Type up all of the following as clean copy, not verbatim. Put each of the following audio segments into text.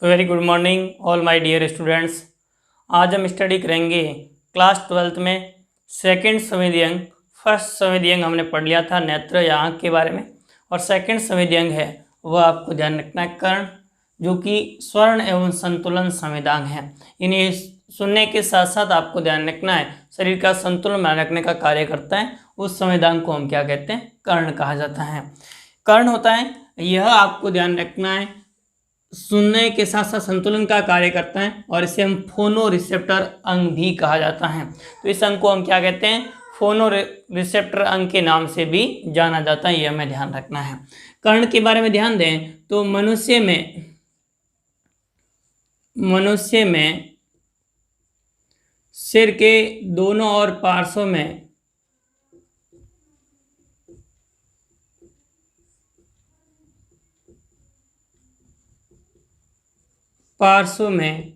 Very good morning all my dear students. आज हम study करेंगे क्लास 12th में सेकंड संवेदी अंग। फर्स्ट संवेदी अंग हमने पढ़ लिया था नेत्र या आँख के बारे में, और सेकंड संवेदी अंग है वह आपको ध्यान रखना है कर्ण, जो कि स्वर्ण एवं संतुलन संवेदांग है। इन्हें सुनने के साथ साथ आपको ध्यान रखना है शरीर का संतुलन बनाए रखने का कार्य करता है। उस संवेदांग को हम क्या कहते हैं? कर्ण कहा जाता है। कर्ण होता है, यह आपको ध्यान रखना है, सुनने के साथ साथ संतुलन का कार्य करता है, और इसे हम फोनो रिसेप्टर अंग भी कहा जाता है। तो इस अंग को हम क्या कहते हैं? फोनो रिसेप्टर अंग के नाम से भी जाना जाता है। यह हमें ध्यान रखना है। कर्ण के बारे में ध्यान दें तो मनुष्य में सिर के दोनों और पार्श्वों में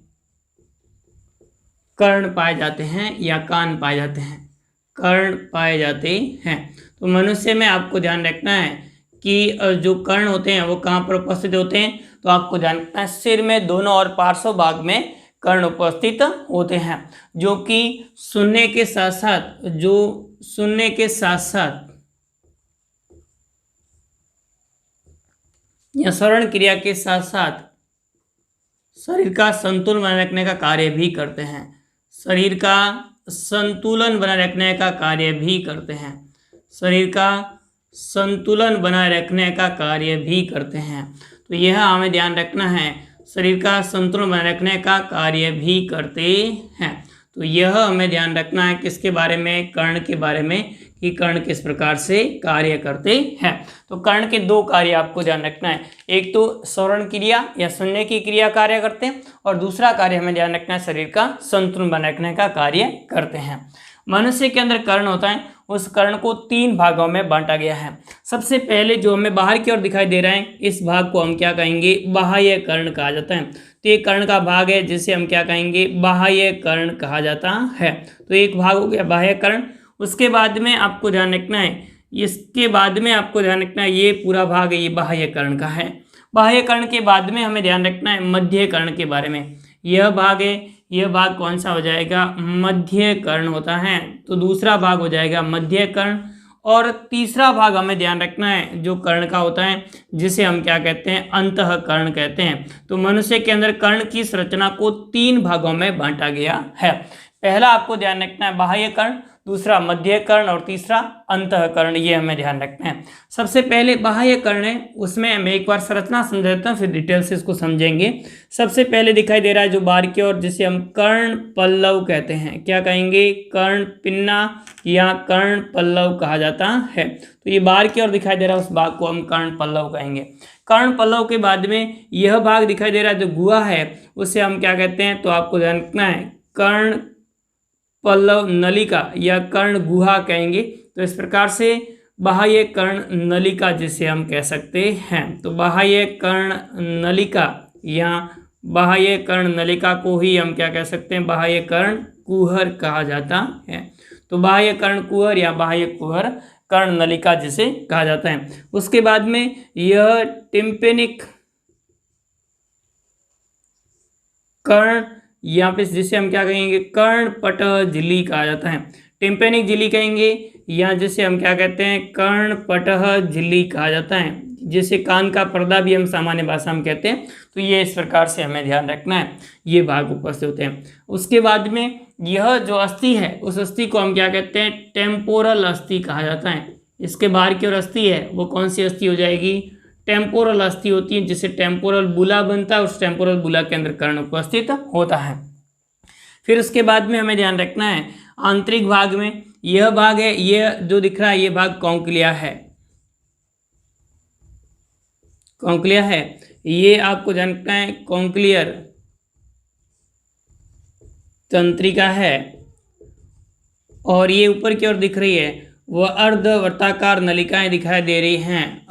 कर्ण पाए जाते हैं या कान पाए जाते हैं, कर्ण पाए जाते हैं। तो मनुष्य में आपको ध्यान रखना है कि जो कर्ण होते हैं वो कहाँ पर उपस्थित होते हैं? तो आपको ध्यान रखना है सिर में दोनों और पार्श्व भाग में कर्ण उपस्थित होते हैं, जो कि सुनने के साथ साथ या श्रवण क्रिया के साथ साथ शरीर का संतुलन बनाए रखने का कार्य भी करते हैं। शरीर का संतुलन बनाए रखने का कार्य भी करते हैं। शरीर का संतुलन बनाए रखने का कार्य भी करते हैं। तो यह हमें ध्यान रखना है, शरीर का संतुलन बनाए रखने का कार्य भी करते हैं। तो यह हमें ध्यान रखना है किसके बारे में? कर्ण के बारे में, कि कर्ण किस प्रकार से कार्य करते हैं। तो कर्ण के दो कार्य आपको ध्यान रखना है, एक तो श्रवण क्रिया या सुनने की क्रिया कार्य करते हैं, और दूसरा कार्य हमें ध्यान रखना है शरीर का संतुलन बनाए रखने का कार्य करते हैं। मनुष्य के अंदर कर्ण होता है, उस कर्ण को 3 भागों में बांटा गया है। सबसे पहले जो हमें बाहर की ओर दिखाई दे रहा है, इस भाग को हम क्या कहेंगे? बाह्य कर्ण कहा जाता है। तो ये कर्ण का भाग है जिसे हम क्या कहेंगे? बाह्य कर्ण कहा जाता है। तो एक भाग हो गया बाह्य कर्ण। उसके बाद में आपको ध्यान रखना है, ये पूरा भाग ये बाह्य कर्ण का है। बाह्य कर्ण के बाद में हमें ध्यान रखना है मध्य कर्ण के बारे में। यह भाग है, यह भाग कौन सा हो जाएगा? मध्य कर्ण होता है। तो दूसरा भाग हो जाएगा मध्य कर्ण, और तीसरा भाग हमें ध्यान रखना है जो कर्ण का होता है, जिसे हम क्या कहते हैं? अंतःकर्ण कहते हैं। तो मनुष्य के अंदर कर्ण की संरचना को 3 भागों में बांटा गया है। पहला आपको ध्यान रखना है बाह्य कर्ण, दूसरा मध्य कर्ण, और तीसरा अंतःकर्ण। ये हमें ध्यान रखना है। सबसे पहले बाह्य कर्ण है, उसमें हम एक बार संरचना समझ लेता हूँ, फिर डिटेल से इसको समझेंगे। सबसे पहले दिखाई दे रहा है जो बाहर की ओर, जिसे हम कर्ण पल्लव कहते हैं। क्या कहेंगे? कर्ण पिन्ना या कर्ण पल्लव कहा जाता है। तो ये बाहर की ओर दिखाई दे रहा है, उस भाग को हम कर्ण पल्लव कहेंगे। कर्ण पल्लव के बाद में यह भाग दिखाई दे रहा है जो गुहा है, उसे हम क्या कहते हैं? तो आपको ध्यान रखना है कर्ण पल्लव नलिका या कर्ण गुहा कहेंगे। तो इस प्रकार से बाह्य कर्ण नलिका जिसे हम कह सकते हैं। तो बाह्य कर्ण नलिका या बाह्य कर्ण नलिका को ही हम क्या कह सकते हैं? बाह्य कर्ण कुहर कहा जाता है। तो बाह्य कर्ण कुहर या बाह्य कुहर कर्ण नलिका जिसे कहा जाता है। उसके बाद में यह टिम्पेनिक कर्ण, यहाँ पे जिसे हम क्या कहेंगे? कर्णपटह झिल्ली कहा जाता है। टिम्पेनिक झिल्ली कहेंगे, या जिसे हम क्या कहते हैं? कर्णपटह झिल्ली कहा जाता है, जिसे कान का पर्दा भी हम सामान्य भाषा में कहते हैं। तो ये इस प्रकार से हमें ध्यान रखना है, ये भाग उपस्थित होते हैं। उसके बाद में यह जो अस्थि है, उस अस्थि को हम क्या कहते हैं? टेम्पोरल अस्थि कहा जाता है। इसके बाहर की ओर अस्थि है, वो कौन सी अस्थि हो जाएगी? टेम्पोरल अस्थि होती है, जिससे टेम्पोरल बुला बनता है। उस टेम्पोरल बुला के अंदर कर्ण उपस्थित होता है। फिर उसके बाद में हमें ध्यान रखना है आंतरिक भाग में यह भाग है, यह जो दिख रहा है ये भाग कॉन्क्लिया है। कॉन्क्लिया है, ये आपको ध्यान रखना है कॉन्क्लियर तंत्रिका है, और ये ऊपर की ओर दिख रही है वह अर्धवृत्ताकार नलिकाएं दिखाई दे रही हैं।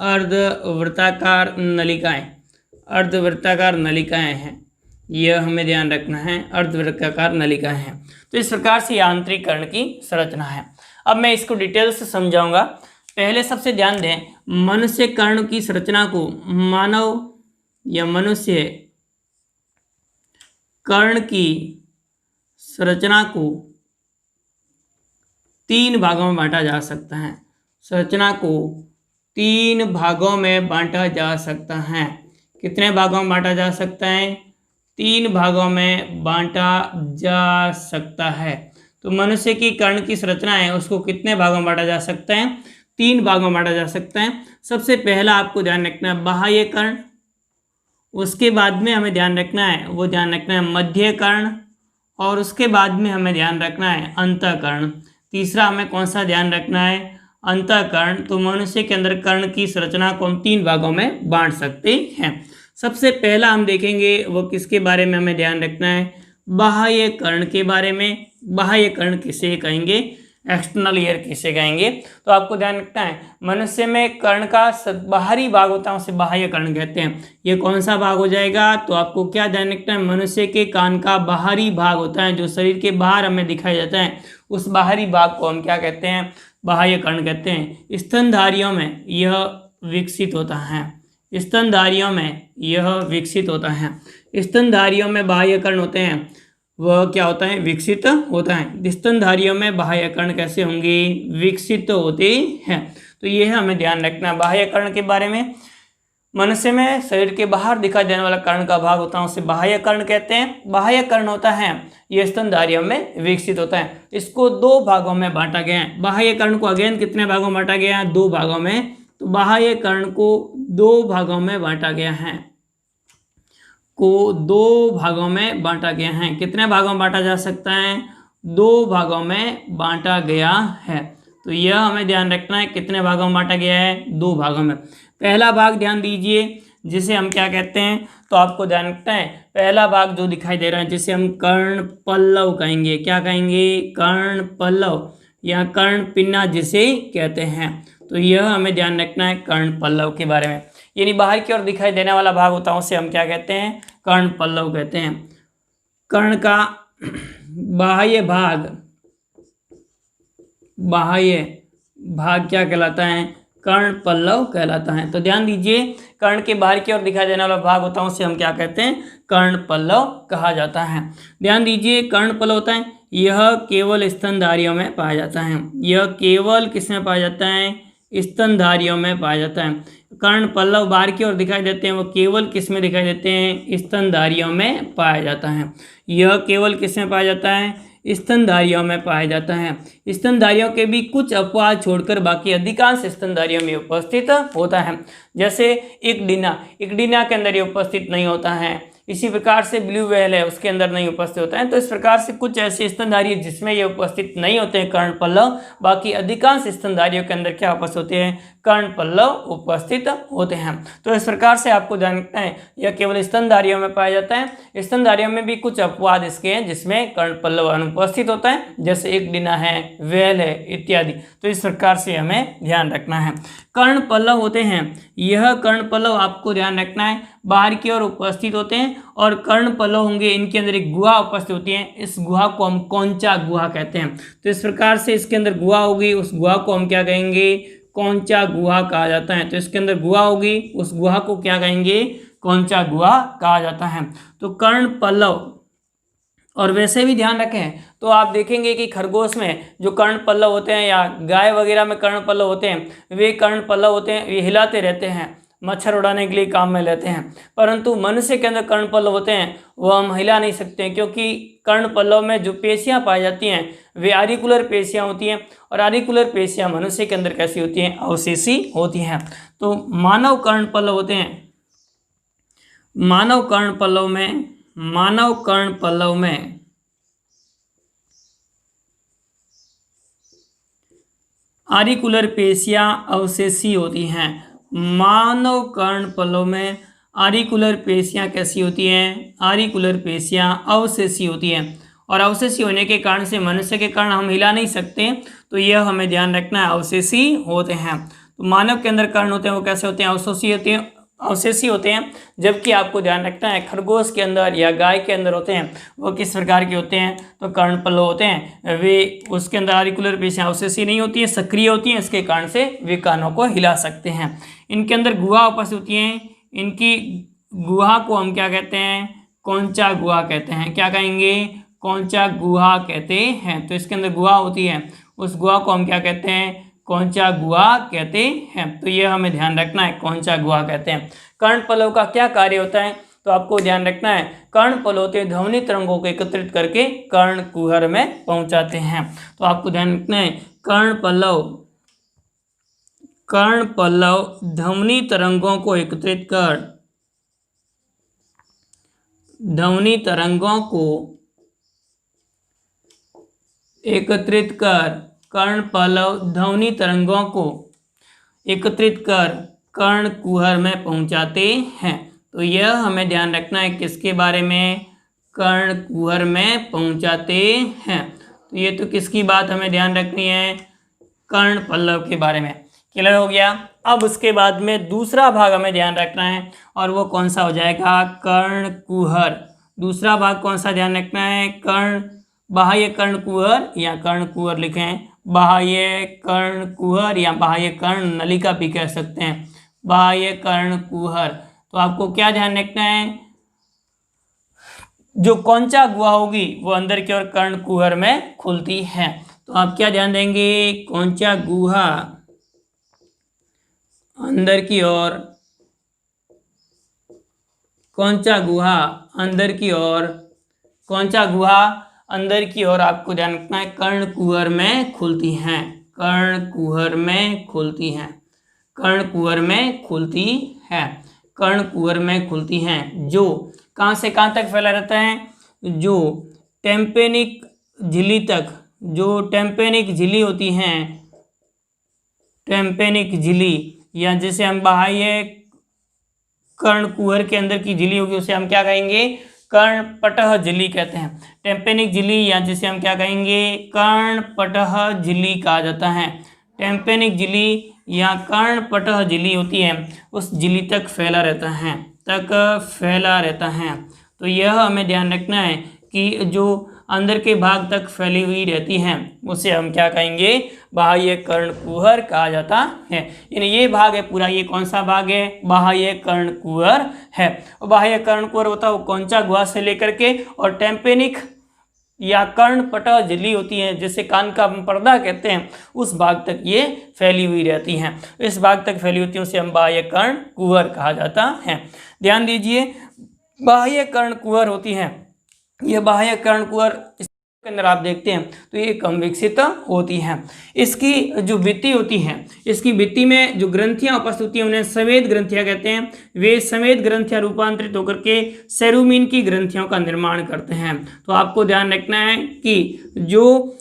अर्धवृत्ताकार नलिकाएं हैं, यह हमें ध्यान रखना है, अर्धवृत्ताकार नलिकाएं हैं। तो इस प्रकार से आंतरिक कर्ण की संरचना है। अब मैं इसको डिटेल से समझाऊंगा। पहले सबसे ध्यान दें, मनुष्य कर्ण की संरचना को मानव या मनुष्य कर्ण की संरचना को 3 भागों में बांटा जा सकता है। संरचना को 3 भागों में बांटा जा सकता है। कितने भागों में बांटा जा सकता है? 3 भागों में बांटा जा सकता है। तो मनुष्य की कर्ण की संरचना है उसको कितने भागों में बांटा जा सकता है? 3 भागों में बांटा जा सकता है। सबसे पहला आपको ध्यान रखना है बाह्य कर्ण, उसके बाद में हमें ध्यान रखना है मध्य कर्ण, और उसके बाद में हमें ध्यान रखना है अंतःकर्ण। तीसरा हमें कौन सा ध्यान रखना है? अंतःकर्ण। तो मनुष्य के अंदर कर्ण की संरचना को हम 3 भागों में बांट सकते हैं। सबसे पहला हम देखेंगे वो किसके बारे में हमें ध्यान रखना है? बाह्य कर्ण के बारे में। बाह्य कर्ण किसे कहेंगे? एक्सटर्नल ईयर किसे कहेंगे? तो आपको ध्यान रखना है मनुष्य में कर्ण का बाहरी भाग होता है उसे बाह्य कर्ण कहते हैं। ये कौन सा भाग हो जाएगा? तो आपको क्या ध्यान रखना है? मनुष्य के कान का बाहरी भाग होता है जो शरीर के बाहर हमें दिखाई देता है, उस बाहरी भाग को हम क्या कहते हैं? बाह्य कर्ण कहते हैं। स्तनधारियों में यह विकसित होता है। स्तनधारियों में यह विकसित होता है। स्तनधारियों में बाह्य कर्ण होते हैं, वह क्या होता है? विकसित होता है। स्तनधारियों में बाह्य कर्ण कैसे होंगे? विकसित होते हैं। तो यह हमें ध्यान रखना है बाह्य कर्ण के बारे में। मनुष्य में शरीर के बाहर दिखाई देने वाला कर्ण का भाग होता है उसे बाह्य कर्ण कहते हैं। बाह्य कर्ण होता है यह स्तनधारियों में विकसित होता है। इसको 2 भागों में बांटा गया है। बाह्य कर्ण को अगेन कितने भागों में बांटा गया है? 2 भागों में। तो बाह्य कर्ण को 2 भागों में बांटा गया है, कितने भागों में बांटा जा सकता है? 2 भागों में बांटा गया है। तो यह हमें ध्यान रखना है कितने भागों में बांटा गया है? 2 भागों में। पहला भाग ध्यान दीजिए जिसे हम क्या कहते हैं? तो आपको ध्यान रखना है पहला भाग जो दिखाई दे रहा है जिसे हम कर्ण पल्लव कहेंगे। क्या कहेंगे? कर्ण पल्लव या कर्ण पिन्ना जिसे कहते हैं। तो यह हमें ध्यान रखना है कर्ण पल्लव के बारे में। यानी बाहर की ओर दिखाई देने वाला भाग होता है उसे हम क्या कहते हैं? कर्ण पल्लव कहते हैं। कर्ण का बाह्य भाग क्या कहलाता है? कर्ण पल्लव कहलाता है। तो ध्यान दीजिए कर्ण के बाहर की ओर दिखाई देने वाला भाग होता है उसे हम क्या कहते हैं? कर्ण पल्लव कहा जाता है। ध्यान दीजिए कर्ण पल्लव होता है यह केवल स्तनधारियों में पाया जाता है। यह केवल किस में पाया जाता है? स्तनधारियों में पाया जाता है। कर्ण पल्लव बाहर की ओर दिखाई देते हैं वो केवल किस में दिखाई देते हैं? स्तनधारियों में पाया जाता है। यह केवल किस में पाया जाता है? स्तनधारियों में पाया जाता है। स्तनधारियों के भी कुछ अपवाद छोड़कर बाकी अधिकांश स्तनधारियों में उपस्थित होता है। जैसे इक्डिना के अंदर ये उपस्थित नहीं होता है। इसी प्रकार से ब्लू व्हेल है उसके अंदर नहीं उपस्थित होता है। तो इस प्रकार से कुछ ऐसे स्तनधारी जिसमें ये उपस्थित नहीं होते हैं कर्ण पल्लव, बाकी अधिकांश स्तनधारियों के अंदर क्या उपस्थित होते हैं? कर्ण पल्लव उपस्थित होते हैं। तो इस प्रकार से आपको ध्यान रखना है यह केवल स्तनधारियों में पाया जाता है। स्तनधारियों में भी कुछ अपवाद इसके हैं जिसमें कर्ण पल्लव अनुपस्थित होता है, जैसे इक्डिना है, व्हेल है इत्यादि। तो इस प्रकार से हमें ध्यान रखना है। कर्ण पल्लव होते हैं, यह कर्ण पल्लव आपको ध्यान रखना है बाहर की ओर उपस्थित होते हैं और कर्ण पल्लव होंगे इनके अंदर एक गुहा उपस्थित होती है। इस गुहा को हम कौंचा गुहा कहते हैं। तो इस प्रकार से इसके अंदर गुहा होगी, उस गुहा को हम क्या कहेंगे? कौंचा गुहा कहा जाता है। तो इसके अंदर गुहा होगी, उस गुहा को क्या कहेंगे? कौंचा गुहा कहा जाता है। तो कर्ण पल्लव। और वैसे भी ध्यान रखें तो आप देखेंगे कि खरगोश में जो कर्ण पल्लव होते हैं या गाय वगैरह में कर्ण पल्लव होते हैं, वे कर्ण पल्लव होते हैं ये हिलाते रहते हैं, मच्छर उड़ाने के लिए काम में लेते हैं। परंतु मनुष्य के अंदर कर्ण पल्लव होते हैं वो हम हिला नहीं सकते हैं, क्योंकि कर्ण पल्लव में जो पेशियां पाई जाती हैं वे आरिकुलर पेशियां होती हैं, और आरिकुलर पेशियां मनुष्य के अंदर कैसी होती हैं? अवशेषी होती हैं। तो मानव कर्ण पल्लव होते हैं, मानव कर्ण पल्लव में आरिकुलर पेशियां अवशेषी होती हैं। मानव कर्ण पल्लव में आरिकुलर पेशियां कैसी होती हैं? आरिकुलर पेशियां अवशेषी होती हैं, और अवशेषी होने के कारण से मनुष्य के कर्ण हम हिला नहीं सकते। तो यह हमें ध्यान रखना है, अवशेषी होते हैं। तो मानव के अंदर कर्ण होते हैं वो कैसे होते हैं? अवशेषी होते हैं। जबकि आपको ध्यान रखना है खरगोश के अंदर या गाय के अंदर होते हैं वो किस प्रकार के होते हैं? तो कर्ण पल्लव होते हैं, वे उसके अंदर आरिकुलर पेशियां अवशेषी नहीं होती हैं, सक्रिय होती हैं। इसके कारण से वे कानों को हिला सकते हैं। इनके अंदर गुहा उपस्थित होती हैं, इनकी गुहा को हम क्या कहते हैं? कौनचा गुहा कहते हैं। क्या कहेंगे? कौनचा गुहा कहते हैं। तो इसके अंदर गुहा होती है, उस गुहा को हम क्या कहते हैं? कौनचा गुहा कहते हैं। तो ये हमें ध्यान रखना है, कौनचा गुहा कहते हैं। कर्णपल्लव का क्या कार्य होता है? तो आपको ध्यान रखना है, कर्णपल्लव ध्वनि तरंगों को एकत्रित करके कर्णकुहर में पहुंचाते हैं। तो आपको ध्यान रखना है, कर्णपल्लव ध्वनि तरंगों को एकत्रित कर कर्णपल्लव ध्वनि तरंगों को एकत्रित कर कर्णकुहर में पहुंचाते हैं। तो यह हमें ध्यान रखना है, किसके बारे में? कर्णकुहर में पहुंचाते हैं। तो ये तो किसकी बात हमें ध्यान रखनी है? कर्णपल्लव के बारे में। क्लियर हो गया। अब उसके बाद में दूसरा भाग हमें ध्यान रखना है, और वो कौन सा हो जाएगा? कर्णकुहर। दूसरा भाग कौन सा ध्यान रखना है? बाह्य कर्णकुहर या कर्णकुहर लिखें, बाह्य कर्णकुहर या बाह्य कर्ण नलिका भी कह सकते हैं, बाह्य कर्णकुहर। तो आपको क्या ध्यान रखना है? जो कौनचा गुहा होगी वो अंदर की ओर कर्णकुहर में खुलती है। तो आप क्या ध्यान देंगे? कौनचा गुहा अंदर की ओर, कौनचा गुहा अंदर की ओर, कौनचा गुहा अंदर की ओर आपको ध्यान रखना है, कर्णकुहर में खुलती हैं, कर्णकुहर में खुलती हैं, कर्णकुहर में खुलती है, कर्णकुहर में खुलती हैं। जो कहाँ से कहाँ तक फैला रहता है? जो टेम्पेनिक झिल्ली तक, जो टेम्पेनिक झिल्ली होती हैं, टेम्पेनिक झिल्ली, या जिसे हम बाह्य कर्णकुहर के अंदर की झिल्ली होगी उसे हम क्या कहेंगे? कर्णपटह झिल्ली कहते हैं। टेम्पेनिक झिल्ली या जिसे हम क्या कहेंगे? कर्णपटह झिल्ली कहा जाता है। टेम्पेनिक झिल्ली या कर्णपटह झिल्ली होती है, उस झिल्ली तक फैला रहता है। तो यह हमें ध्यान रखना है कि जो अंदर के भाग तक फैली हुई रहती हैं उसे हम क्या कहेंगे? बाह्य कर्णकुहर कहा जाता है। यानी ये भाग है पूरा, ये कौन सा भाग है? बाह्य कर्णकुहर है। और बाह्य कर्णकुहर होता है वो कौनचा गुहा से लेकर के, और टेम्पेनिक या कर्णपटह झिल्ली होती है जिसे कान का पर्दा कहते हैं, उस भाग तक ये फैली हुई रहती हैं। इस भाग तक फैली होती है उसे हम बाह्य कर्णकुहर कहा जाता है। ध्यान दीजिए, बाह्य कर्णकुहर होती हैं, यह बाह्य कर्णकुहर के अंदर आप देखते हैं तो ये कम विकसित होती हैं। इसकी जो भित्ति होती है, इसकी भित्ति में जो ग्रंथियां उपस्थित होती हैं उन्हें संवेद ग्रंथियां कहते हैं। वे संवेद ग्रंथियां रूपांतरित होकर के सेरुमिन की ग्रंथियों का निर्माण करते हैं। तो आपको ध्यान रखना है कि जो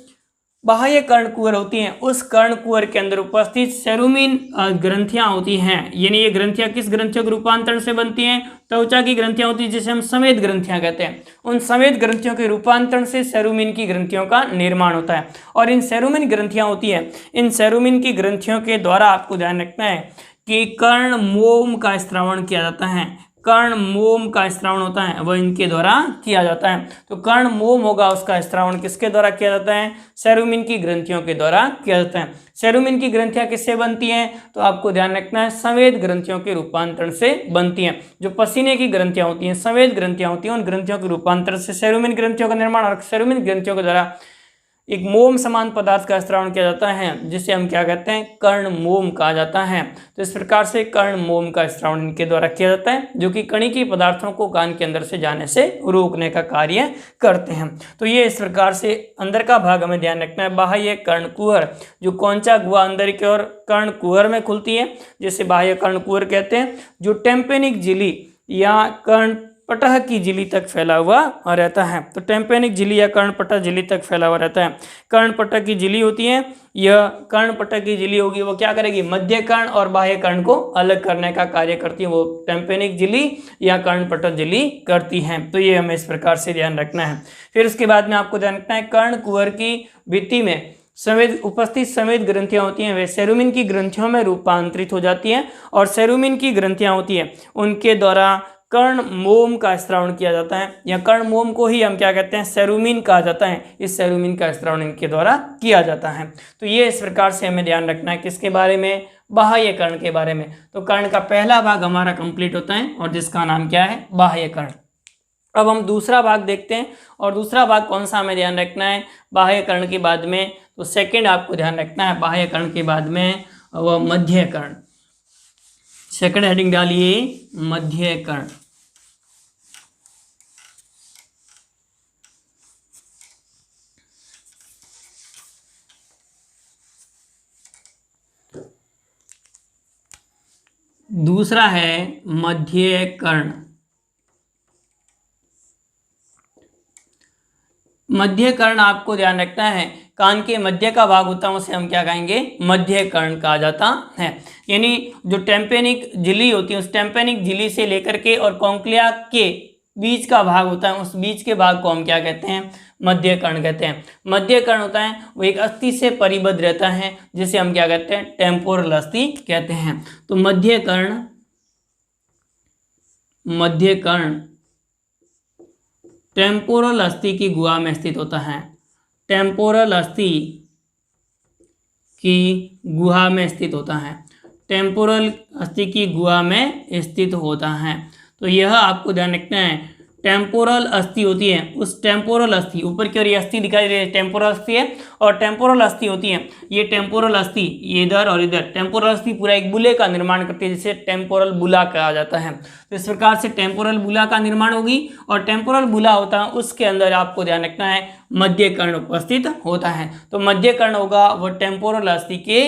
बाह्य कर्णकुहर होती हैं उस कर्णकुहर के अंदर उपस्थित सेरुमिन ग्रंथियां होती हैं। यानी ये ग्रंथियां किस ग्रंथियों के रूपांतरण से बनती हैं? त्वचा की ग्रंथियां होती हैं जिसे हम संवेद ग्रंथियां कहते हैं। उन संवेद ग्रंथियों के रूपांतरण से सेरुमिन की ग्रंथियों का निर्माण होता है। और इन सेरुमिन ग्रंथियां होती हैं, इन सेरुमिन की ग्रंथियों के द्वारा आपको ध्यान रखना है कि कर्णमोम का स्त्रावण किया जाता है। कर्णमोम का स्त्रावण होता है वह इनके द्वारा किया जाता है। तो कर्णमोम होगा, उसका स्त्रावण किसके द्वारा किया जाता है? सेरुमिन की ग्रंथियों के द्वारा किया जाता है। सेरुमिन की ग्रंथियां किससे बनती हैं? तो आपको ध्यान रखना है संवेद ग्रंथियों के रूपांतरण से बनती हैं। जो पसीने की ग्रंथियां होती हैं, संवेद ग्रंथियां होती हैं, उन ग्रंथियों के रूपांतरण से सेरुमिन ग्रंथियों का निर्माण, और सेरुमिन ग्रंथियों के द्वारा एक मोम समान पदार्थ का स्त्रावण किया जाता है जिसे हम क्या कहते हैं? कर्णमोम कहा जाता है। तो इस प्रकार से कर्णमोम का स्त्रावण इनके द्वारा किया जाता है, जो कि कणिकीय पदार्थों को कान के अंदर से जाने से रोकने का कार्य करते हैं। तो ये इस प्रकार से अंदर का भाग हमें ध्यान रखना है, बाह्य कर्णकुहर, जो कौनचा गुहा अंदर की ओर कर्णकुहर में खुलती है जिसे बाह्य कर्णकुहर कहते हैं, जो टेम्पेनिक झिल्ली या कर्णपटह की झिल्ली तक फैला हुआ रहता है। तो टेम्पेनिक झिल्ली या कर्णपटह झिल्ली तक फैला हुआ रहता है। कर्णपटह की झिल्ली होती है, यह कर्णपटह की झिल्ली होगी वो क्या करेगी? मध्य कर्ण और बाह्य कर्ण को अलग करने का कार्य करती है, वो टेम्पेनिक झिल्ली या कर्णपटह झिल्ली करती है। तो ये हमें इस प्रकार से ध्यान रखना है। फिर उसके बाद में आपको ध्यान रखना है कर्णकुहर की भित्ति में उपस्थित संवेद ग्रंथियां होती हैं, वे सेरुमिन की ग्रंथियों में रूपांतरित हो जाती हैं, और सेरुमिन की ग्रंथियां होती हैं उनके द्वारा कर्णमोम का स्त्रावण किया जाता है, या कर्णमोम को ही हम क्या कहते हैं? सेरुमिन कहा जाता है। इस सेरुमिन का स्त्रावण इनके द्वारा किया जाता है। तो ये इस प्रकार से हमें ध्यान रखना है किसके बारे में? बाह्य कर्ण के बारे में। तो कर्ण का पहला भाग हमारा कंप्लीट होता है और जिसका नाम क्या है? बाह्य कर्ण। अब हम दूसरा भाग देखते हैं, और दूसरा भाग कौन सा हमें ध्यान रखना है बाह्य कर्ण के बाद में, तो सेकंड आपको ध्यान रखना है बाह्य कर्ण के बाद में वह मध्य कर्ण। सेकंड हेडिंग डालिए मध्य कर्ण। दूसरा है मध्य कर्ण। मध्य कर्ण आपको ध्यान रखना है, कान के मध्य का भाग होता है उसे हम क्या कहेंगे, मध्य कर्ण कहा जाता है। यानी जो टेम्पेनिक झिल्ली होती है उस टेम्पेनिक झिल्ली से लेकर के और कॉन्क्लिया के बीच का भाग होता है, उस बीच के भाग को हम क्या कहते हैं, मध्य कर्ण कहते हैं। मध्य कर्ण होता है वो एक अस्थि से परिबद्ध रहता है, जिसे हम क्या कहते हैं, टेम्पोरल अस्थि कहते हैं। तो मध्य कर्ण, मध्य कर्ण टेम्पोरल अस्थि की गुहा में स्थित होता है, टेम्पोरल अस्थि की गुहा में स्थित होता है, टेम्पोरल अस्थि की गुहा में स्थित होता है। तो यह आपको ध्यान रखना है, टेम्पोरल अस्थि होती है, उस टेम्पोरल अस्थि ऊपर की ओर ये अस्थि दिखाई दे रही है, टेम्पोरल अस्थि है, और टेम्पोरल अस्थि होती है, ये टेम्पोरल अस्थि ये इधर और इधर, टेम्पोरल अस्थि पूरा एक बुले का निर्माण करती है, जिसे टेम्पोरल बुला कहा जाता है। तो इस प्रकार से टेम्पोरल बुला का निर्माण होगी, और टेम्पोरल बुला होता है उसके अंदर आपको ध्यान रखना है मध्य कर्ण उपस्थित होता है। तो मध्य कर्ण होगा वह टेम्पोरल अस्थि के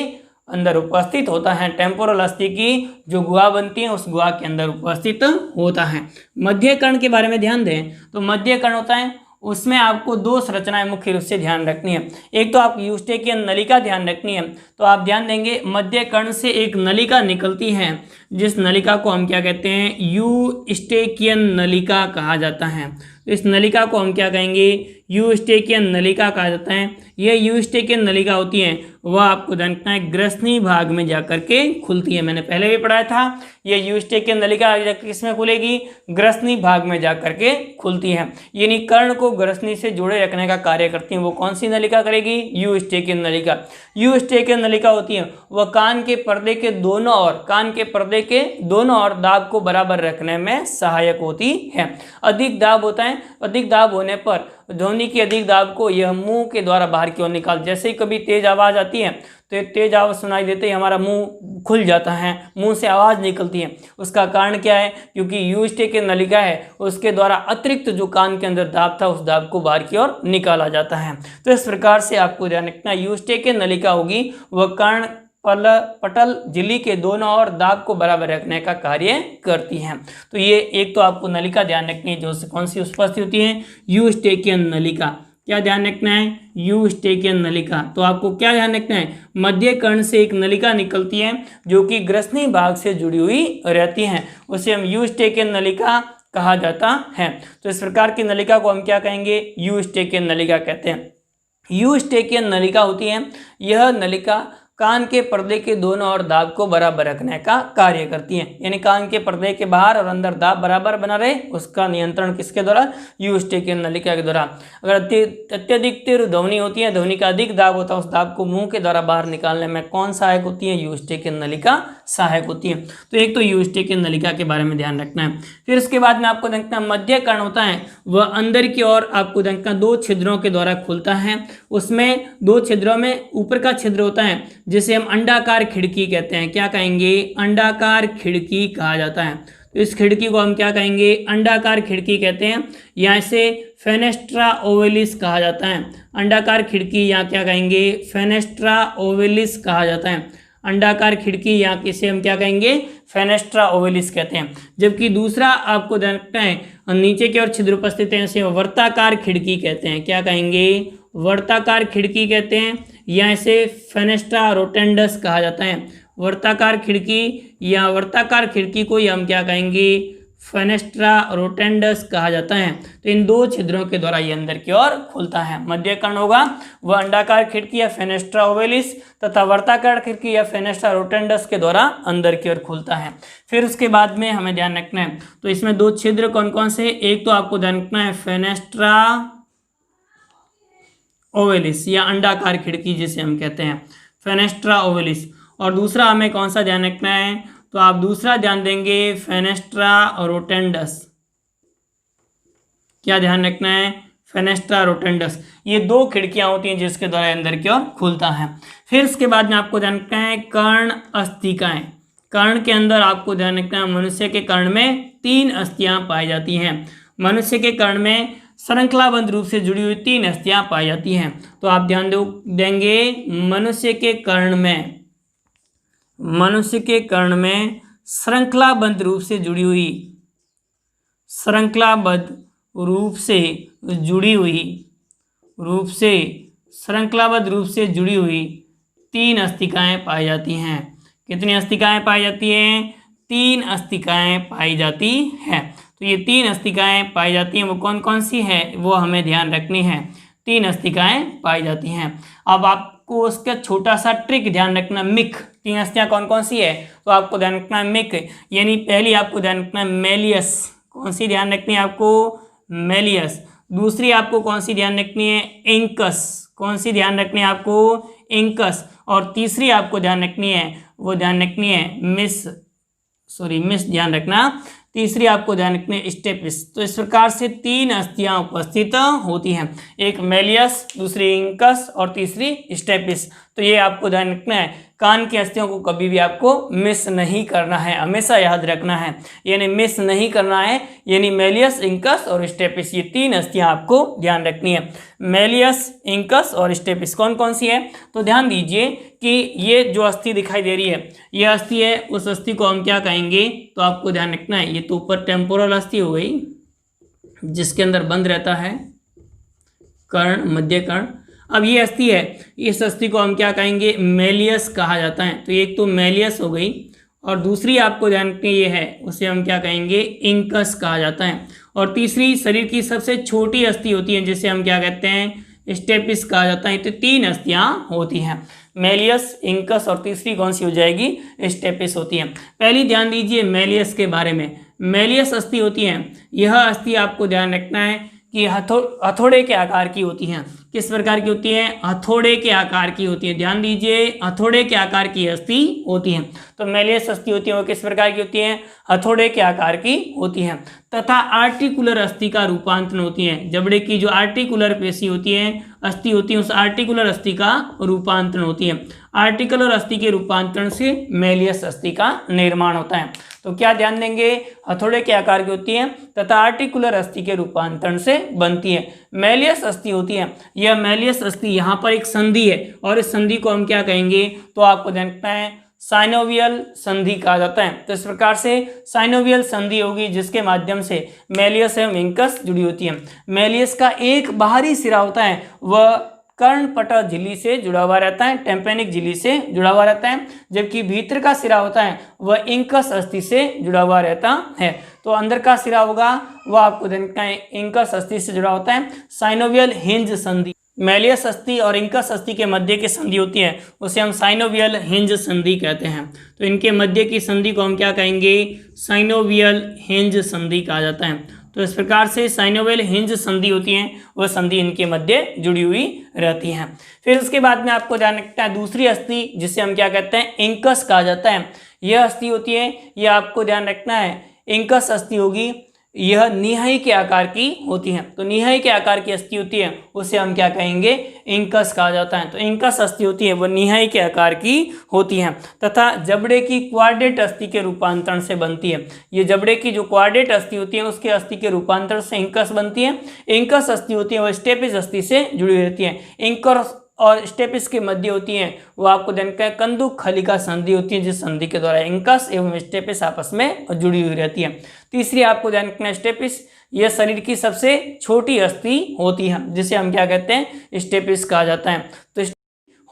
अंदर उपस्थित होता है, टेम्पोरल अस्थि की जो गुहा बनती है उस गुहा के अंदर उपस्थित होता है। मध्य कर्ण के बारे में ध्यान दें तो मध्य कर्ण होता है उसमें आपको दो संरचनाएं मुख्य रूप से ध्यान रखनी है। एक तो आप यूस्टेकियन नलिका ध्यान रखनी है, तो आप ध्यान देंगे मध्य कर्ण से एक नलिका निकलती है, जिस नलिका को हम क्या कहते हैं, यूस्टेकियन नलिका कहा जाता है। तो इस नलिका को हम क्या कहेंगे, यूस्टेकियन नलिका कहा जाता है। यह यूस्टेकियन नलिका होती है वह आपको ध्यान रखना है ग्रसनी भाग में जाकर के खुलती है। मैंने पहले भी पढ़ाया था, यह यूस्टेकियन नलिका किसमें खुलेगी, ग्रसनी भाग में जाकर के खुलती है। यानी कर्ण को ग्रसनी से जोड़े रखने का कार्य करती है। वो कौन सी नलिका करेगी, यूस्टेकियन नलिका। यूस्टेकियन नलिका होती है वह कान के पर्दे के दोनों ओर, कान के पर्दे के दोनों ओर दाब को बराबर रखने में सहायक होती है। अधिक दाब होता है, अधिक दाब होने पर ध्वनि की अधिक दाब को यह मुंह के द्वारा बाहर की ओर निकाल, जैसे ही कभी तेज आवाज आती है तो ये तेज आवाज सुनाई देते ही हमारा मुंह खुल जाता है, मुंह से आवाज निकलती है। उसका कारण क्या है, क्योंकि यूस्टेकियन नलिका है उसके द्वारा अतिरिक्त जो कान के अंदर दाब था उस दाब को बाहर की ओर निकाला जाता है। तो इस प्रकार से आपको ध्यान रखना, यूस्टेकियन नलिका होगी वह कर्ण पटल झिल्ली के दोनों ओर दाब को बराबर रखने का कार्य करती है। तो ये एक तो आपको नलिका ध्यान रखनी है, जो कौन सी उपस्थित होती है, यूस्टेकियन नलिका। क्या ध्यान रखना है, यूस्टेकियन नलिका। तो आपको क्या ध्यान रखना है, मध्य कर्ण से एक नलिका निकलती है जो कि ग्रसनी भाग से जुड़ी हुई रहती है, उसे हम यूस्टेकियन नलिका कहा जाता है। तो इस प्रकार की नलिका को हम क्या कहेंगे, यूस्टेकियन नलिका कहते हैं। यूस्टेकियन नलिका होती है, यह नलिका कान के पर्दे के दोनों ओर दाब को बराबर रखने का कार्य करती है। यानी कान के पर्दे के बाहर और अंदर दाब बराबर बना रहे, उसका नियंत्रण किसके द्वारा, यूस्टेकियन नलिका के द्वारा। अगर अत्यधिक तीव्र ध्वनि होती है, ध्वनि का अधिक दाब होता है, उस दाब को मुंह के द्वारा बाहर निकालने में कौन सहायक होती है, यूस्टेकियन नलिका सहायक होती है। तो एक तो यूस्टेकियन नलिका के बारे में ध्यान रखना है। फिर उसके बाद में आपको देखना मध्य कर्ण होता है वह अंदर की ओर आपको देखना दो छिद्रों के द्वारा खुलता है। उसमें दो छिद्रों में ऊपर का छिद्र होता है जिसे हम अंडाकार खिड़की कहते हैं। क्या कहेंगे, अंडाकार खिड़की कहा जाता है। तो इस खिड़की को हम क्या कहेंगे, अंडाकार खिड़की कहते हैं, या इसे फेनेस्ट्रा ओवेलिस कहा जाता है। अंडाकार खिड़की या क्या कहेंगे, फेनेस्ट्रा ओवेलिस कहा जाता है। अंडाकार खिड़की या किसे हम क्या कहेंगे, फेनेस्ट्रा ओवेलिस कहते हैं। जबकि दूसरा आपको ध्यान रखना है, नीचे की ओर छिद्र उपस्थित है, इसे वर्ताकार खिड़की कहते हैं। क्या कहेंगे, वर्ताकार खिड़की कहते हैं, या इसे फेनेस्ट्रा रोटेंडस कहा जाता है। वर्ताकार खिड़की या वर्ताकार खिड़की को हम क्या कहेंगे, फेनेस्ट्रा रोटेंडस कहा जाता है। तो इन दो छिद्रों के द्वारा ये अंदर की ओर खुलता है। मध्य कर्ण होगा वह अंडाकार खिड़की या फेनेस्ट्रा ओवेलिस तथा वर्ताकार खिड़की या फेनेस्ट्रा रोटेंडस के द्वारा अंदर की ओर खुलता है। फिर उसके बाद में हमें ध्यान रखना है, तो इसमें दो छिद्र कौन कौन से, एक तो आपको ध्यान रखना है फेनेस्ट्रा ओवेलिस या अंडाकार खिड़की जिसे हम कहते हैं, फेनेस्ट्रा ओवेलिस। और दूसरा हमें कौन सा ध्यान रखना है, तो आप दूसरा ध्यान देंगे फेनेस्ट्रा रोटेंडस। क्या ध्यान रखना है, फेनेस्ट्रा रोटेंडस। ये 2 खिड़कियां होती हैं जिसके द्वारा अंदर की ओर खुलता है। फिर इसके बाद में आपको ध्यान रखना है कर्ण अस्थिकाएं। कर्ण के अंदर आपको ध्यान रखना है मनुष्य के कर्ण में 3 अस्थियां पाई जाती हैं। मनुष्य के कर्ण में श्रृंखलाबद्ध रूप से जुड़ी हुई 3 अस्थियां पाई जाती हैं। तो आप ध्यान देंगे मनुष्य के कर्ण में श्रृंखलाबद्ध रूप से जुड़ी हुई 3 अस्थिकाएं पाई जाती हैं। कितनी अस्थिकाएं पाई जाती हैं? 3 अस्थिकाएं पाई जाती हैं। तो ये 3 अस्थिकाएं पाई जाती हैं, वो कौन कौन सी है वो हमें ध्यान रखनी है। 3 अस्थिकाएं पाई जाती हैं। अब आपको उसका छोटा सा ट्रिक ध्यान रखना, मिक। 3 अस्थियां कौन कौन सी है? तो आपको ध्यान रखना है मिक, यानी पहली आपको ध्यान रखना है मेलियस। कौन सी ध्यान रखनी है आपको? मेलियस। दूसरी आपको कौन सी ध्यान रखनी है? इंकस। कौन सी ध्यान रखनी है आपको? इंकस। और तीसरी आपको ध्यान रखनी है, वो ध्यान रखनी है मिस ध्यान रखना। तीसरी आपको ध्यान रखनी है स्टेपिस। तो इस प्रकार से 3 अस्थियां उपस्थित होती हैं, एक मेलियस, दूसरी इंकस और तीसरी स्टेपिस। तो ये आपको ध्यान रखना है। कान की अस्थियों को कभी भी आपको मिस नहीं करना है, हमेशा याद रखना है, यानी मिस नहीं करना है। यानी मेलियस, इंकस और स्टेपिस, ये 3 अस्थियां आपको ध्यान रखनी है। मेलियस, इंकस और स्टेपिस कौन कौन सी है? तो ध्यान दीजिए कि ये जो अस्थि दिखाई दे रही है, ये अस्थि है। उस अस्थि को हम क्या कहेंगे? तो आपको ध्यान रखना है, ये तो ऊपर टेम्पोरल अस्थि हो गई जिसके अंदर बंद रहता है कर्ण, मध्य कर्ण। अब ये अस्थि है, इस अस्थि को हम क्या कहेंगे? मेलियस कहा जाता है। तो एक तो मेलियस हो गई और दूसरी आपको ध्यान रखनी ये है, उसे हम क्या कहेंगे? इंकस कहा जाता है। और तीसरी शरीर की सबसे छोटी अस्थि होती है जिसे हम क्या कहते हैं? स्टेपिस कहा जाता है। तो 3 अस्थियां होती हैं, मेलियस, इंकस और तीसरी कौन सी हो जाएगी? स्टेपिस होती है। पहली ध्यान दीजिए मेलियस के बारे में। मेलियस अस्थि होती है, यह अस्थि आपको ध्यान रखना है कि हथौड़े के आकार की होती हैं। किस प्रकार की होती हैं? हथौड़े के आकार की होती है। ध्यान दीजिए, हथौड़े के आकार की अस्थि होती हैं। तो मेलियस अस्थि होती है वो किस प्रकार की होती हैं? हथौड़े के आकार की होती हैं। तथा आर्टिकुलर अस्थि का रूपांतरण होती है। जबड़े की जो आर्टिकुलर पेशी होती है, अस्थि होती है, उस आर्टिकुलर अस्थि का रूपांतरण होती है। आर्टिकुलर अस्थि के रूपांतरण से मेलियस अस्थि का निर्माण होता है। तो क्या ध्यान देंगे? हथौड़े के आकार की होती है तथा आर्टिकुलर अस्थि के रूपांतरण से बनती है। मेलियस अस्थि होती है, यह मेलियस अस्थि यहाँ पर एक संधि है और इस संधि को हम क्या कहेंगे? तो आपको ध्यान रखना है साइनोवियल संधि कहा जाता है। तो इस प्रकार से साइनोवियल संधि होगी जिसके माध्यम से मेलियस एवं इंकस जुड़ी होती है। मेलियस का एक बाहरी सिरा होता है, वह कर्णपटल झिल्ली से जुड़ा हुआ रहता है, टेम्पेनिक झिल्ली से जुड़ा हुआ रहता है, जबकि भीतर का सिरा होता है वह इंकस अस्थि से जुड़ा हुआ रहता है। तो अंदर का सिरा होगा वह आपको देखना है इंकस अस्थि से जुड़ा होता है। साइनोवियल हिंज संधि, मेलियस अस्थि और इंकस अस्थि के मध्य की संधि होती है, उसे हम साइनोवियल हिंज संधि कहते हैं। तो इनके मध्य की संधि को हम क्या कहेंगे? साइनोवियल हिंज संधि कहा जाता है। तो इस प्रकार से साइनोवियल हिंज संधि होती है, वह संधि इनके मध्य जुड़ी हुई रहती हैं। फिर उसके बाद में आपको ध्यान रखना है दूसरी अस्थि जिसे हम क्या कहते हैं? इंकस कहा जाता है। यह अस्थि होती है, यह आपको ध्यान रखना है, इंकस अस्थि होगी, यह निहाई के आकार की होती है। तो निहाई के आकार की अस्थि होती है, उसे हम क्या कहेंगे? इंकस कहा जाता है। तो इंकस अस्थि होती है, वह निहाई के आकार की होती है तथा जबड़े की क्वाड्रेट अस्थि के रूपांतरण से बनती है। ये जबड़े की जो क्वाड्रेट अस्थि होती है उसके अस्थि के रूपांतरण से इंकस बनती है। इंकस अस्थि होती है, वह स्टेपिस अस्थि से जुड़ी रहती है। इंकस और स्टेपिस के मध्य होती हैं, वो आपको जानते हैं कंदुक खलिका संधि होती है, जिस संधि के द्वारा इंकस एवं स्टेपिस आपस में जुड़ी हुई रहती है। तीसरी आपको ध्यान रखना है स्टेपिस, यह शरीर की सबसे छोटी अस्थि होती है जिसे हम क्या कहते हैं? स्टेपिस कहा जाता है। तो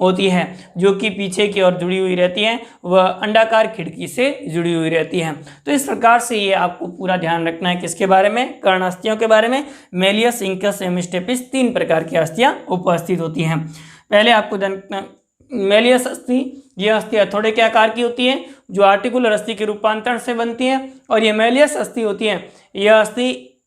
होती है जो कि पीछे की ओर जुड़ी हुई रहती है, वह अंडाकार खिड़की से जुड़ी हुई रहती है। तो इस प्रकार से ये आपको पूरा ध्यान रखना है किसके बारे में? कर्ण अस्थियों के बारे में। मेलियस, इंकस एवं स्टेपिस 3 प्रकार की अस्थियां उपस्थित होती हैं। पहले आपको मेलियस अस्थि, यह अस्थि हथौड़े के आकार की होती है जो आर्टिकुलर अस्थि के रूपांतरण से बनती है। और ये मेलियस अस्थि होती है, यह अस्थि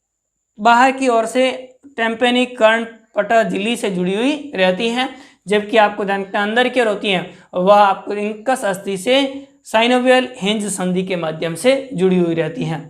बाहर की ओर से टेम्पेनिक कर्णपटल झिल्ली से जुड़ी हुई रहती है, जबकि आपको अंदर की ओर होती है वह आपको इंकस अस्थि से साइनोवियल हिंज संधि के माध्यम से जुड़ी हुई रहती है।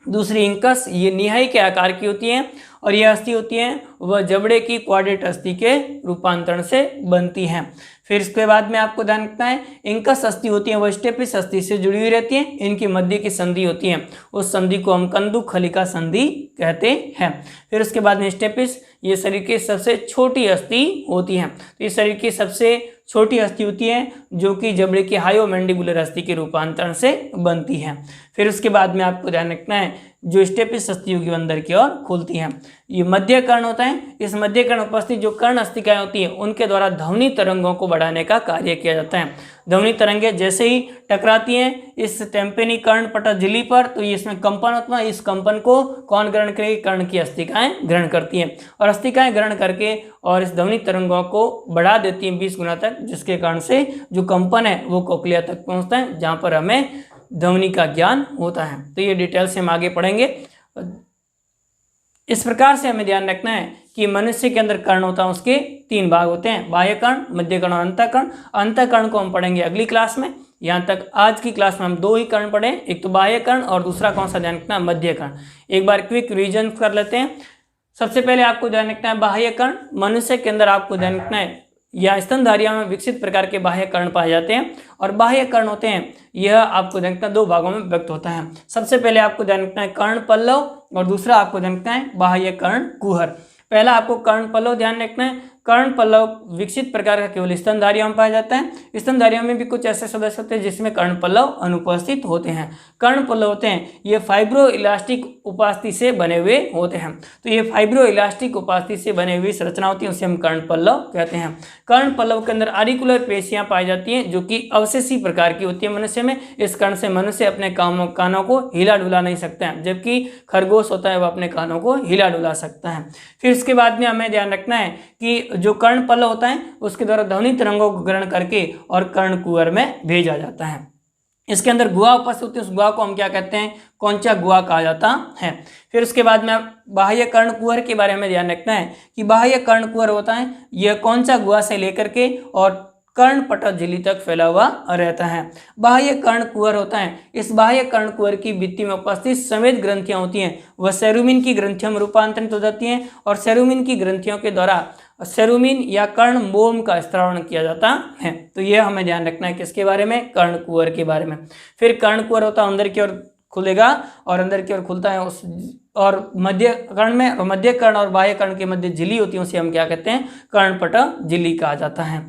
दूसरी इंकस, ये निहाई के आकार की होती है और यह अस्थि होती है वह जबड़े की क्वाड्रेट अस्थि के रूपांतरण से बनती हैं। फिर इसके बाद में आपको ध्यान रखना है इंकस अस्थि होती है वह स्टेपिस अस्थि से जुड़ी हुई रहती है। इनकी मध्य की संधि होती है उस संधि को हम कंदुक खलिका संधि कहते हैं। फिर उसके बाद में स्टेपिस ये शरीर की सबसे छोटी अस्थि होती है। तो इस शरीर की सबसे छोटी अस्थि होती है जो कि जबड़े की हायोमैंडिबुलर अस्थि के रूपांतरण से बनती है। फिर उसके बाद में आपको ध्यान रखना है जो स्टेपिस अस्थि होगी अंदर की ओर खुलती है। ये मध्य कर्ण होता है। इस मध्य कर्ण उपस्थित जो कर्ण अस्थिकाएं होती है उनके द्वारा ध्वनि तरंगों को बढ़ाने का कार्य किया जाता है। ध्वनि तरंगें जैसे ही टकराती हैं इस टेम्पेनी कर्ण पटल झिल्ली पर तो ये इसमें कंपन होता है। इस कंपन को कौन ग्रहण करेगी? कर्ण की अस्थिकाएं ग्रहण करती हैं और अस्थिकाएं ग्रहण करके और इस ध्वनि तरंगों को बढ़ा देती हैं 20 गुना तक, जिसके कारण से जो कंपन है वो कोक्लिया तक पहुंचता है जहां पर हमें ध्वनि का ज्ञान होता है। तो ये डिटेल से हम आगे पढ़ेंगे। इस प्रकार से हमें ध्यान रखना है कि मनुष्य के अंदर कर्ण होता है उसके 3 भाग होते हैं, बाह्य कर्ण, मध्य कर्ण और अंतःकर्ण। अंतःकर्ण को हम पढ़ेंगे अगली क्लास में। यहाँ तक आज की क्लास में हम 2 ही कर्ण पढ़े, एक तो बाह्य कर्ण और दूसरा कौन सा ध्यान रखना है? मध्य कर्ण। एक बार क्विक रिवीजन कर लेते हैं। सबसे पहले आपको ध्यान रखना है बाह्य कर्ण। मनुष्य के अंदर आपको ध्यान रखना है या स्तनधारियों में विकसित प्रकार के बाह्य कर्ण पाए जाते हैं और बाह्य कर्ण होते हैं यह आपको ध्यान रखना 2 भागों में व्यक्त होता है। सबसे पहले आपको ध्यान रखना है कर्ण पल्लव और दूसरा आपको ध्यान रखना है बाह्य कर्ण कुहर। पहला आपको कर्ण पल्लव ध्यान रखना है। कर्ण पल्लव विकसित प्रकार का केवल स्तनधारियों में पाया जाता है। स्तनधारियों में भी कुछ ऐसे सदस्य होते हैं जिसमें कर्ण पल्लव अनुपस्थित होते हैं। कर्ण पल्लव होते हैं ये फाइब्रो इलास्टिक उपास्थि से बने हुए होते हैं। तो ये फाइब्रो इलास्टिक उपास्थि से बने हुई संरचना होती है उसे हम कर्ण पल्लव कहते हैं। कर्ण पल्लव के अंदर आरिकुलर पेशियां पाई जाती हैं जो कि अवशेषी प्रकार की होती है मनुष्य में। इस कारण से मनुष्य अपने कानों को हिला डुला नहीं सकता है, जबकि खरगोश होता है वह अपने कानों को हिला डुला सकता है। फिर इसके बाद में हमें ध्यान रखना है कि जो कर्ण पल्लव होता है उसके द्वारा ध्वनि तरंगों को ग्रहण करके और कर्ण कुहर में भेजा जाता है। इसके अंदर गुहा उपस्थित होती है, उस गुहा को हम क्या कहते हैं? कौनचा गुहा कहा जाता है। फिर उसके बाद में बाह्य कर्ण कुहर के बारे में ध्यान रखना है कि बाह्य कर्ण कुहर होता है यह कौनचा गुहा से लेकर के और कर्ण पटल झिल्ली तक फैला हुआ रहता है। बाह्य कर्ण कुहर होता है इस बाह्य कर्ण कुहर की भित्ति में उपस्थित संवेद ग्रंथियां होती हैं वह सेरुमिन की ग्रंथियों में रूपांतरित हो जाती हैं और सेरुमिन की ग्रंथियों के द्वारा सेरुमिन या कर्ण मोम का स्त्रावण किया जाता है। तो यह हमें ध्यान रखना है किसके बारे में? कर्ण कुहर के बारे में। फिर कर्ण कुहर होता है अंदर की ओर खुलेगा और अंदर की ओर खुलता है उस और मध्य कर्ण में और मध्य कर्ण और बाह्य कर्ण के मध्य झिल्ली होती है उसे हम क्या कहते हैं? कर्ण पटल झिल्ली कहा जाता है।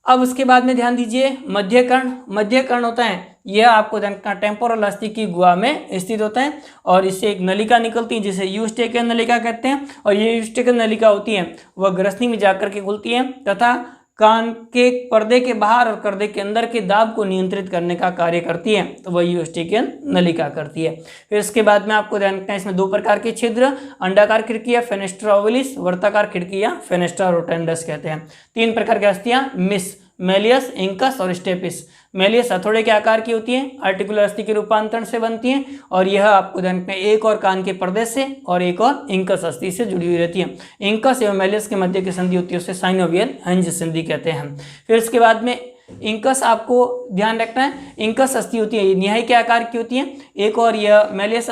अब उसके बाद में ध्यान दीजिए मध्य कर्ण। मध्य कर्ण होता है यह आपको ध्यान रखना टेम्पोरल अस्थि की गुहा में स्थित होता है और इससे एक नलिका निकलती है जिसे यूस्टेकियन नलिका कहते हैं और ये यूस्टेकियन नलिका होती है वह ग्रसनी में जाकर के खुलती है तथा कान के पर्दे के बाहर और पर्दे के अंदर के दाब को नियंत्रित करने का कार्य करती है। तो वह यूस्टेकियन नलिका करती है। फिर इसके बाद में आपको ध्यान रखना है इसमें 2 प्रकार के छिद्र, अंडाकार खिड़की या फेनेस्ट्रा ओवलिस, वर्ताकार खिड़की या फेनेस्ट्रा रोटेंडस कहते हैं। 3 प्रकार की अस्थियां मिस, मेलियस, इंकस और स्टेपिस। मेलियस हथौड़े के आकार की होती है, आर्टिकुलर अस्थि के रूपांतरण से बनती है और यह आपको ध्यान रखना है एक और कान के पर्दे से और एक और इंकस अस्थि से जुड़ी हुई रहती है। इंकस एवं मेलियस के मध्य की संधि होती है उसे साइनोवियल हेंज संधि कहते हैं। फिर इसके बाद में इंकस आपको ध्यान रखना है इंकस अस्थि होती है निहाई के आकार की होती है, एक और यह मेलियस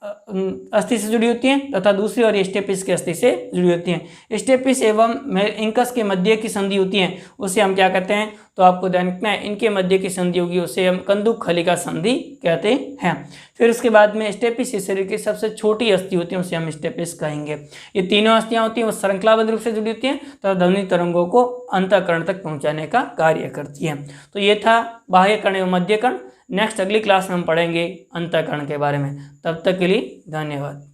अस्थि से जुड़ी होती हैं तथा दूसरी और स्टेपिस की अस्थि से जुड़ी होती हैं। स्टेपिस एवं इंकस के मध्य की संधि होती है उसे हम क्या कहते हैं? तो आपको ध्यान रखना है इनके मध्य की संधि होगी उसे हम कंदुक खलिका संधि कहते हैं। फिर उसके बाद में स्टेपिस इस शरीर की सबसे छोटी अस्थि होती है उसे हम स्टेपिस कहेंगे। ये तीनों अस्थियां होती हैं वो श्रृंखलाबद्ध रूप से जुड़ी होती हैं तथा ध्वनि तरंगों को अंतःकरण तक पहुंचाने का कार्य करती है। तो ये था बाह्य कर्ण एवं मध्य कर्ण। नेक्स्ट अगली क्लास में हम पढ़ेंगे अंतःकरण के बारे में। तब तक के लिए धन्यवाद।